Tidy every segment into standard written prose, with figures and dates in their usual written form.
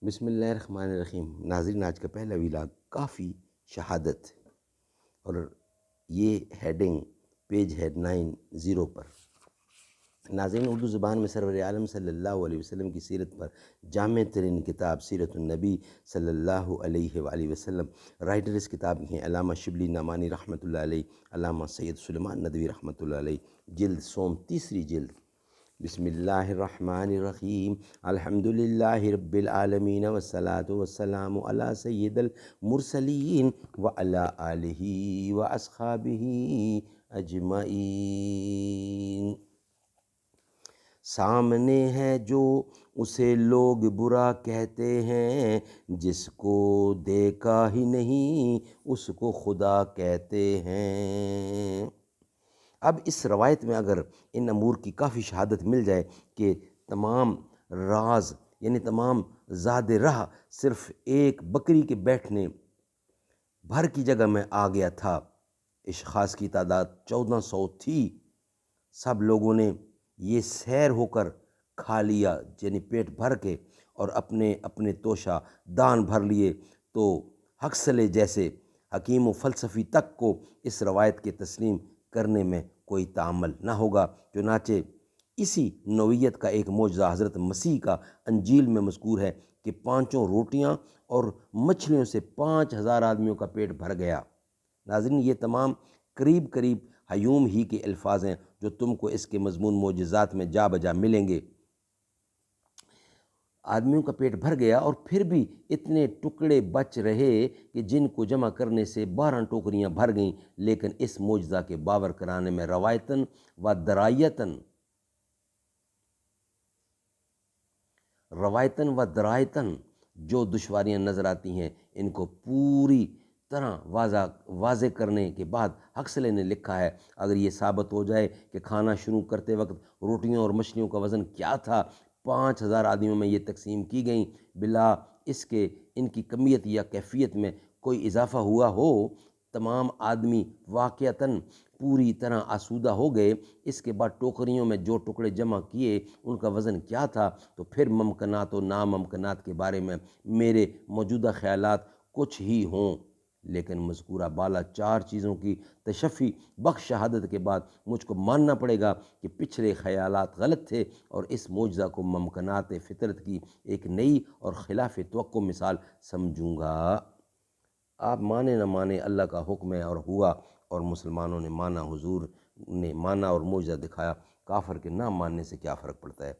بسم اللہ الرحمن الرحیم۔ ناظرین، آج کا پہلا ویلاگ کافی شہادت، اور یہ ہیڈنگ پیج ہے 90 پر۔ ناظرین، اردو زبان میں سرور عالم صلی اللہ علیہ وسلم کی سیرت پر جامع ترین کتاب سیرت النبی صلی اللہ علیہ وآلہ وسلم، رائٹر اس کتاب کی ہیں علامہ شبلی نعمانی رحمۃ اللہ علیہ، علامہ سید سلیمان ندوی رحمۃ اللہ علیہ، جلد سوم، تیسری جلد۔ بسم اللہ الرحمن الرحیم، الحمدللہ رب العالمین والصلاة والسلام علی سید المرسلین وعلی آلہ واصحابہ اجمعین۔ سامنے ہے جو اسے لوگ برا کہتے ہیں، جس کو دیکھا ہی نہیں اس کو خدا کہتے ہیں۔ اب اس روایت میں اگر ان امور کی کافی شہادت مل جائے کہ تمام راز یعنی تمام زاد راہ صرف ایک بکری کے بیٹھنے بھر کی جگہ میں آ گیا تھا، اشخاص کی تعداد 1400 تھی، سب لوگوں نے یہ سیر ہو کر کھا لیا یعنی پیٹ بھر کے، اور اپنے اپنے توشہ دان بھر لیے، تو حقصلے جیسے حکیم و فلسفی تک کو اس روایت کے تسلیم کرنے میں کوئی تعامل نہ ہوگا۔ چنانچہ اسی نوعیت کا ایک معجزہ حضرت مسیح کا انجیل میں مذکور ہے کہ 5 روٹیاں اور مچھلیوں سے 5000 آدمیوں کا پیٹ بھر گیا۔ ناظرین، یہ تمام قریب قریب ہیوم ہی کے الفاظ ہیں جو تم کو اس کے مضمون معجزات میں جا بجا ملیں گے۔ آدمیوں کا پیٹ بھر گیا، اور پھر بھی اتنے ٹکڑے بچ رہے کہ جن کو جمع کرنے سے 12 ٹوکریاں بھر گئیں، لیکن اس معجزہ کے باور کرانے میں روایتاً و درایتاً جو دشواریاں نظر آتی ہیں، ان کو پوری طرح واضح کرنے کے بعد حقصلے نے لکھا ہے، اگر یہ ثابت ہو جائے کہ کھانا شروع کرتے وقت روٹیوں اور مچھلیوں کا وزن کیا تھا، 5000 آدمیوں میں یہ تقسیم کی گئیں، بلا اس کے ان کی کمیت یا کیفیت میں کوئی اضافہ ہوا ہو، تمام آدمی واقعتاً پوری طرح آسودہ ہو گئے، اس کے بعد ٹوکریوں میں جو ٹکڑے جمع کیے ان کا وزن کیا تھا، تو پھر ممکنات و ناممکنات کے بارے میں میرے موجودہ خیالات کچھ ہی ہوں، لیکن مذکورہ بالا 4 چیزوں کی تشفی بخش شہادت کے بعد مجھ کو ماننا پڑے گا کہ پچھلے خیالات غلط تھے، اور اس معجزہ کو ممکنات فطرت کی ایک نئی اور خلاف توقع مثال سمجھوں گا۔ آپ مانے نہ مانے، اللہ کا حکم ہے اور ہوا، اور مسلمانوں نے مانا، حضور نے مانا اور معجزہ دکھایا، کافر کے نہ ماننے سے کیا فرق پڑتا ہے،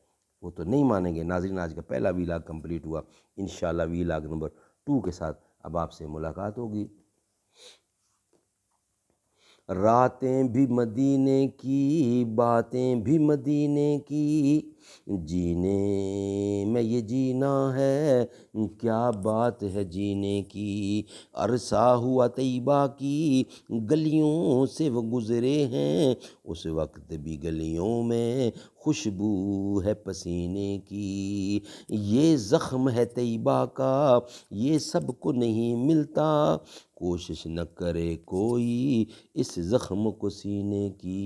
وہ تو نہیں مانیں گے۔ ناظرین، آج کا پہلا ویلاگ کمپلیٹ ہوا، انشاءاللہ ویلاگ نمبر 2 کے ساتھ اب آپ سے ملاقات ہوگی۔ راتیں بھی مدینے کی، باتیں بھی مدینے کی، جینے میں یہ جینا ہے، کیا بات ہے جینے کی۔ عرصہ ہوا طیبہ کی گلیوں سے وہ گزرے ہیں، اس وقت بھی گلیوں میں خوشبو ہے پسینے کی۔ یہ زخم ہے طیبہ کا، یہ سب کو نہیں ملتا، کوشش نہ کرے کوئی اس زخم کو سینے کی۔